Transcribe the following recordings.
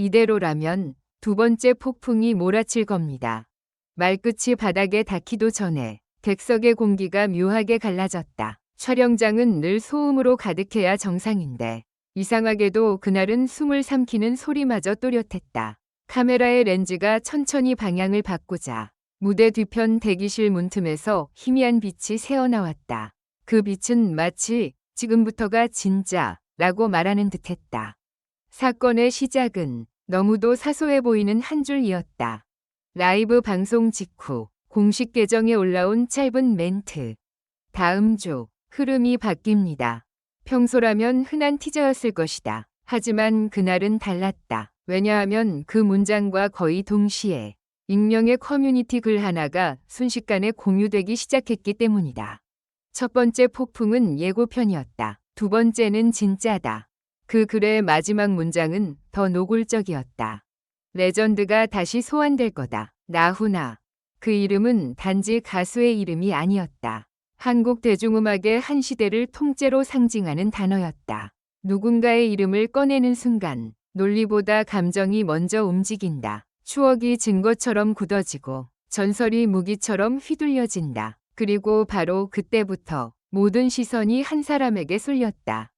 이대로라면 두 번째 폭풍이 몰아칠 겁니다. 말끝이 바닥에 닿기도 전에 객석의 공기가 묘하게 갈라졌다. 촬영장은 늘 소음으로 가득해야 정상인데 이상하게도 그날은 숨을 삼키는 소리마저 또렷했다. 카메라의 렌즈가 천천히 방향을 바꾸자 무대 뒤편 대기실 문틈에서 희미한 빛이 새어나왔다. 그 빛은 마치 지금부터가 진짜라고 말하는 듯했다. 사건의 시작은 너무도 사소해 보이는 한 줄이었다. 라이브 방송 직후 공식 계정에 올라온 짧은 멘트. 다음 주 흐름이 바뀝니다. 평소라면 흔한 티저였을 것이다. 하지만 그날은 달랐다. 왜냐하면 그 문장과 거의 동시에 익명의 커뮤니티 글 하나가 순식간에 공유되기 시작했기 때문이다. 첫 번째 폭풍은 예고편이었다. 두 번째는 진짜다. 그 글의 마지막 문장은 더 노골적이었다. 레전드가 다시 소환될 거다. 나훈아. 그 이름은 단지 가수의 이름이 아니었다. 한국 대중음악의 한 시대를 통째로 상징하는 단어였다. 누군가의 이름을 꺼내는 순간 논리보다 감정이 먼저 움직인다. 추억이 증거처럼 굳어지고 전설이 무기처럼 휘둘려진다. 그리고 바로 그때부터 모든 시선이 한 사람에게 쏠렸다.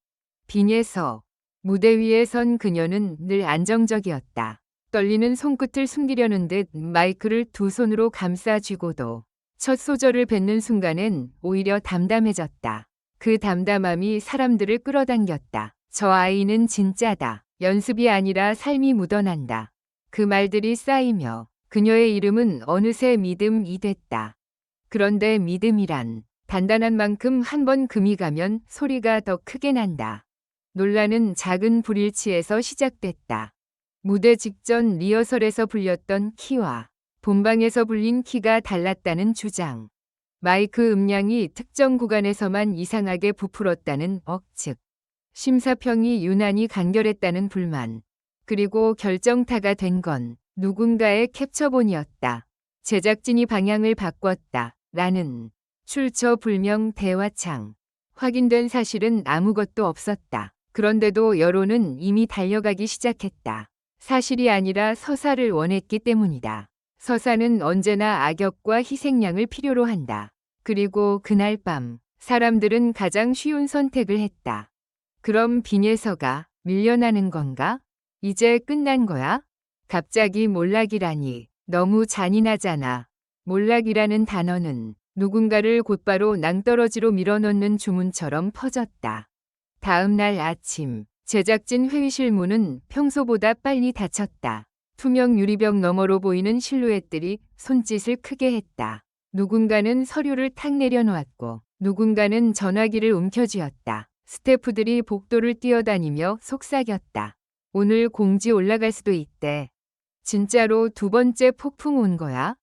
빈예서. 무대 위에 선 그녀는 늘 안정적이었다. 떨리는 손끝을 숨기려는 듯 마이크를 두 손으로 감싸 쥐고도 첫 소절을 뱉는 순간엔 오히려 담담해졌다. 그 담담함이 사람들을 끌어당겼다. 저 아이는 진짜다. 연습이 아니라 삶이 묻어난다. 그 말들이 쌓이며 그녀의 이름은 어느새 믿음이 됐다. 그런데 믿음이란 단단한 만큼 한 번 금이 가면 소리가 더 크게 난다. 논란은 작은 불일치에서 시작됐다. 무대 직전 리허설에서 불렸던 키와 본방에서 불린 키가 달랐다는 주장. 마이크 음량이 특정 구간에서만 이상하게 부풀었다는 억측. 심사평이 유난히 간결했다는 불만. 그리고 결정타가 된 건 누군가의 캡처본이었다. 제작진이 방향을 바꿨다. 라는 출처불명 대화창. 확인된 사실은 아무것도 없었다. 그런데도 여론은 이미 달려가기 시작했다. 사실이 아니라 서사를 원했기 때문이다. 서사는 언제나 악역과 희생양을 필요로 한다. 그리고 그날 밤 사람들은 가장 쉬운 선택을 했다. 그럼 빈예서가 밀려나는 건가? 이제 끝난 거야? 갑자기 몰락이라니 너무 잔인하잖아. 몰락이라는 단어는 누군가를 곧바로 낭떠러지로 밀어넣는 주문처럼 퍼졌다. 다음 날 아침 제작진 회의실 문은 평소보다 빨리 닫혔다. 투명 유리벽 너머로 보이는 실루엣들이 손짓을 크게 했다. 누군가는 서류를 탁 내려놓았고 누군가는 전화기를 움켜쥐었다. 스태프들이 복도를 뛰어다니며 속삭였다. 오늘 공지 올라갈 수도 있대. 진짜로 두 번째 폭풍 온 거야?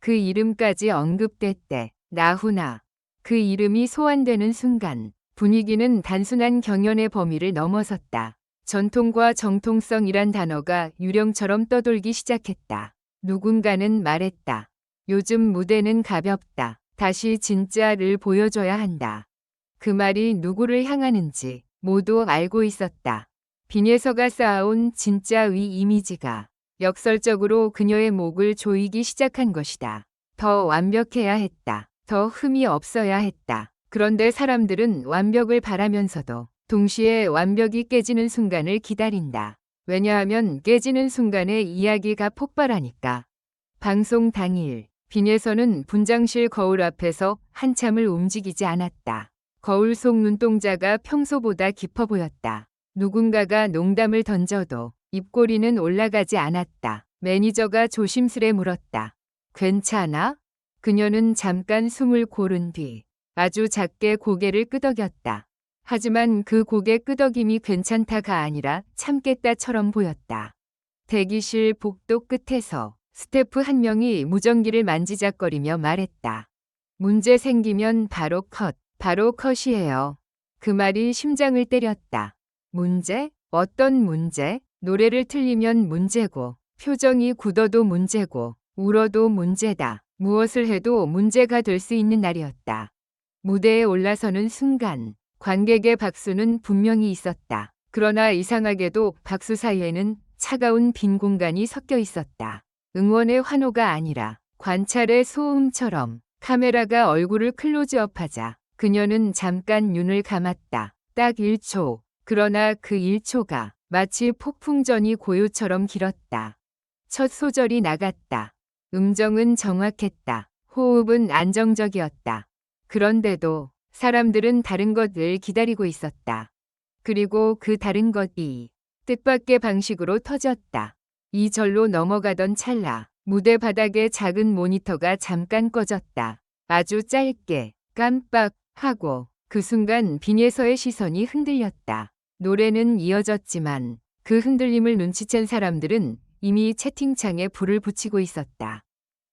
그 이름까지 언급됐대. 나훈아. 그 이름이 소환되는 순간 분위기는 단순한 경연의 범위를 넘어섰다. 전통과 정통성이란 단어가 유령처럼 떠돌기 시작했다. 누군가는 말했다. 요즘 무대는 가볍다. 다시 진짜를 보여줘야 한다. 그 말이 누구를 향하는지 모두 알고 있었다. 빈예서가 쌓아온 진짜의 이미지가 역설적으로 그녀의 목을 조이기 시작한 것이다. 더 완벽해야 했다. 더 흠이 없어야 했다. 그런데 사람들은 완벽을 바라면서도 동시에 완벽이 깨지는 순간을 기다린다. 왜냐하면 깨지는 순간에 이야기가 폭발하니까. 방송 당일 빈예서는 분장실 거울 앞에서 한참을 움직이지 않았다. 거울 속 눈동자가 평소보다 깊어 보였다. 누군가가 농담을 던져도 입꼬리는 올라가지 않았다. 매니저가 조심스레 물었다. 괜찮아? 그녀는 잠깐 숨을 고른 뒤 아주 작게 고개를 끄덕였다. 하지만 그 고개 끄덕임이 괜찮다가 아니라 참겠다처럼 보였다. 대기실 복도 끝에서 스태프 한 명이 무전기를 만지작거리며 말했다. 문제 생기면 바로 컷이에요. 그 말이 심장을 때렸다. 문제? 어떤 문제? 노래를 틀리면 문제고, 표정이 굳어도 문제고, 울어도 문제다. 무엇을 해도 문제가 될 수 있는 날이었다. 무대에 올라서는 순간 관객의 박수는 분명히 있었다. 그러나 이상하게도 박수 사이에는 차가운 빈 공간이 섞여 있었다. 응원의 환호가 아니라 관찰의 소음처럼. 카메라가 얼굴을 클로즈업하자 그녀는 잠깐 눈을 감았다. 딱 1초. 그러나 그 1초가 마치 폭풍전이 고요처럼 길었다. 첫 소절이 나갔다. 음정은 정확했다. 호흡은 안정적이었다. 그런데도 사람들은 다른 것을 기다리고 있었다. 그리고 그 다른 것이 뜻밖의 방식으로 터졌다. 이 절로 넘어가던 찰나 무대 바닥에 작은 모니터가 잠깐 꺼졌다. 아주 짧게 깜빡 하고 그 순간 빈에서의 시선이 흔들렸다. 노래는 이어졌지만 그 흔들림을 눈치챈 사람들은 이미 채팅창에 불을 붙이고 있었다.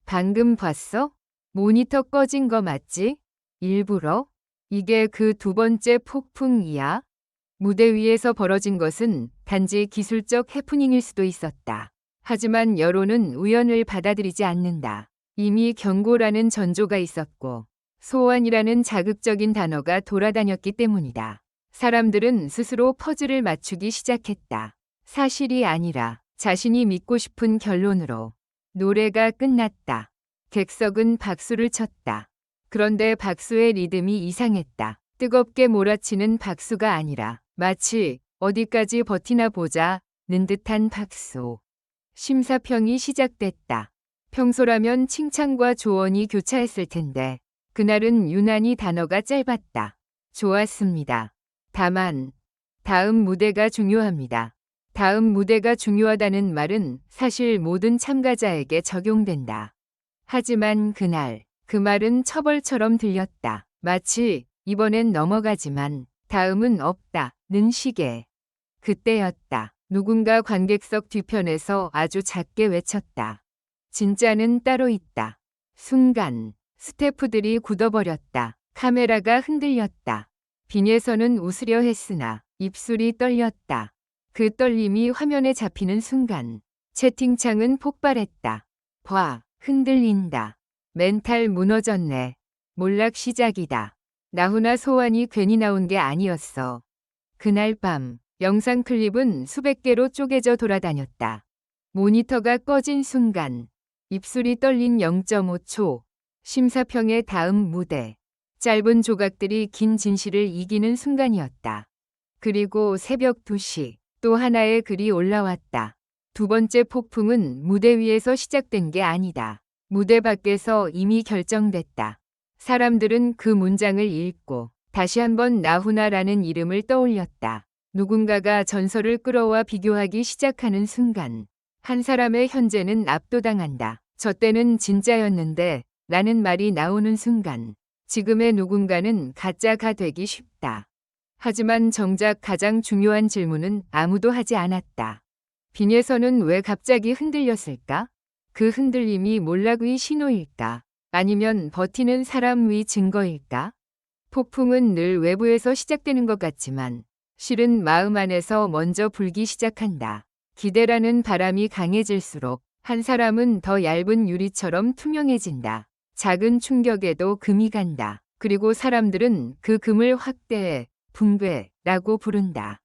방금 봤어? 모니터 꺼진 거 맞지? 일부러? 이게 그 두 번째 폭풍이야? 무대 위에서 벌어진 것은 단지 기술적 해프닝일 수도 있었다. 하지만 여론은 우연을 받아들이지 않는다. 이미 경고라는 전조가 있었고 소환이라는 자극적인 단어가 돌아다녔기 때문이다. 사람들은 스스로 퍼즐을 맞추기 시작했다. 사실이 아니라 자신이 믿고 싶은 결론으로. 노래가 끝났다. 객석은 박수를 쳤다. 그런데 박수의 리듬이 이상했다. 뜨겁게 몰아치는 박수가 아니라 마치 어디까지 버티나 보자는 듯한 박수. 심사평이 시작됐다. 평소라면 칭찬과 조언이 교차했을 텐데 그날은 유난히 단어가 짧았다. 좋았습니다. 다만 다음 무대가 중요합니다. 다음 무대가 중요하다는 말은 사실 모든 참가자에게 적용된다. 하지만 그날 그 말은 처벌처럼 들렸다. 마치 이번엔 넘어가지만 다음은 없다는 식의. 그때였다. 누군가 관객석 뒤편에서 아주 작게 외쳤다. 진짜는 따로 있다. 순간 스태프들이 굳어버렸다. 카메라가 흔들렸다. 빈에서는 웃으려 했으나 입술이 떨렸다. 그 떨림이 화면에 잡히는 순간 채팅창은 폭발했다. 봐, 흔들린다. 멘탈 무너졌네. 몰락 시작이다. 나훈아 소환이 괜히 나온 게 아니었어. 그날 밤 영상 클립은 수백 개로 쪼개져 돌아다녔다. 모니터가 꺼진 순간 입술이 떨린 0.5초. 심사평의 다음 무대. 짧은 조각들이 긴 진실을 이기는 순간이었다. 그리고 새벽 2시 또 하나의 글이 올라왔다. 두 번째 폭풍은 무대 위에서 시작된 게 아니다. 무대 밖에서 이미 결정됐다. 사람들은 그 문장을 읽고 다시 한번 나훈아라는 이름을 떠올렸다. 누군가가 전설을 끌어와 비교하기 시작하는 순간 한 사람의 현재는 압도당한다. 저 때는 진짜였는데 라는 말이 나오는 순간 지금의 누군가는 가짜가 되기 쉽다. 하지만 정작 가장 중요한 질문은 아무도 하지 않았다. 빈에서는 왜 갑자기 흔들렸을까? 그 흔들림이 몰락의 신호일까? 아니면 버티는 사람의 증거일까? 폭풍은 늘 외부에서 시작되는 것 같지만 실은 마음 안에서 먼저 불기 시작한다. 기대라는 바람이 강해질수록 한 사람은 더 얇은 유리처럼 투명해진다. 작은 충격에도 금이 간다. 그리고 사람들은 그 금을 확대해 붕괴라고 부른다.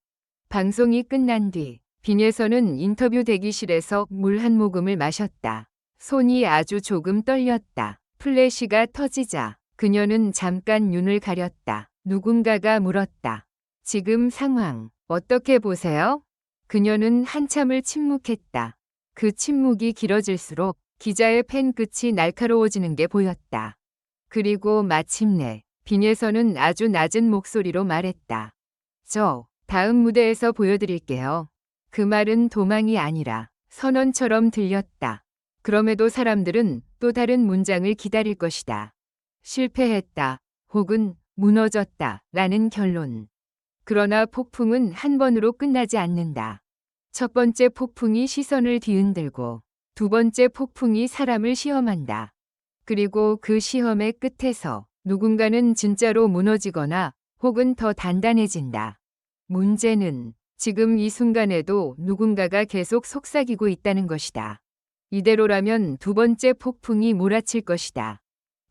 방송이 끝난 뒤 빈에서는 인터뷰 대기실에서 물 한 모금을 마셨다. 손이 아주 조금 떨렸다. 플래시가 터지자 그녀는 잠깐 눈을 가렸다. 누군가가 물었다. 지금 상황 어떻게 보세요? 그녀는 한참을 침묵했다. 그 침묵이 길어질수록 기자의 펜 끝이 날카로워지는 게 보였다. 그리고 마침내 빈에서는 아주 낮은 목소리로 말했다. 저 다음 무대에서 보여드릴게요. 그 말은 도망이 아니라 선언처럼 들렸다. 그럼에도 사람들은 또 다른 문장을 기다릴 것이다. 실패했다. 혹은 무너졌다. 라는 결론. 그러나 폭풍은 한 번으로 끝나지 않는다. 첫 번째 폭풍이 시선을 뒤흔들고 두 번째 폭풍이 사람을 시험한다. 그리고 그 시험의 끝에서 누군가는 진짜로 무너지거나 혹은 더 단단해진다. 문제는 지금 이 순간에도 누군가가 계속 속삭이고 있다는 것이다. 이대로라면 두 번째 폭풍이 몰아칠 것이다.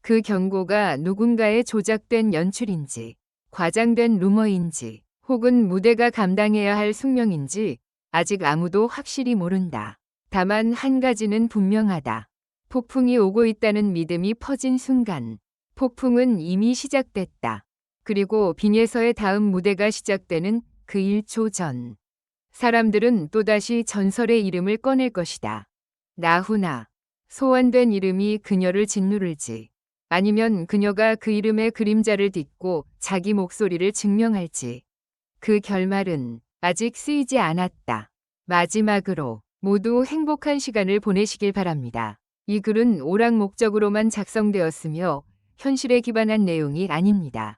그 경고가 누군가의 조작된 연출인지, 과장된 루머인지, 혹은 무대가 감당해야 할 숙명인지 아직 아무도 확실히 모른다. 다만 한 가지는 분명하다. 폭풍이 오고 있다는 믿음이 퍼진 순간 폭풍은 이미 시작됐다. 그리고 빙에서의 다음 무대가 시작되는 그 1초 전 사람들은 또다시 전설의 이름을 꺼낼 것이다. 나훈아. 소환된 이름이 그녀를 짓누를지 아니면 그녀가 그 이름의 그림자를 딛고 자기 목소리를 증명할지 그 결말은 아직 쓰이지 않았다. 마지막으로 모두 행복한 시간을 보내시길 바랍니다. 이 글은 오락 목적으로만 작성되었으며 현실에 기반한 내용이 아닙니다.